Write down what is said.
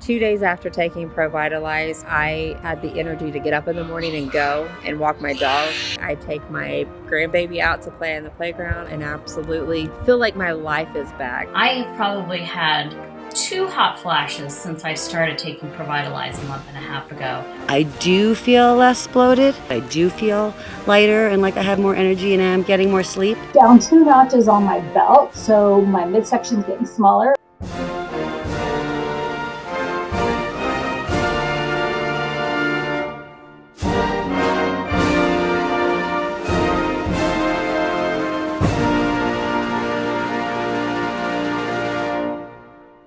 2 days after taking Provitalize, I had the energy to get up in the morning and go and walk my dog. I take my grandbaby out to play on the playground and absolutely feel like my life is back. I have probably had 2 hot flashes since I started taking Provitalize a month and a half ago. I do feel less bloated. I do feel lighter and like I have more energy and I'm getting more sleep. Down 2 notches on my belt, so my midsection's getting smaller.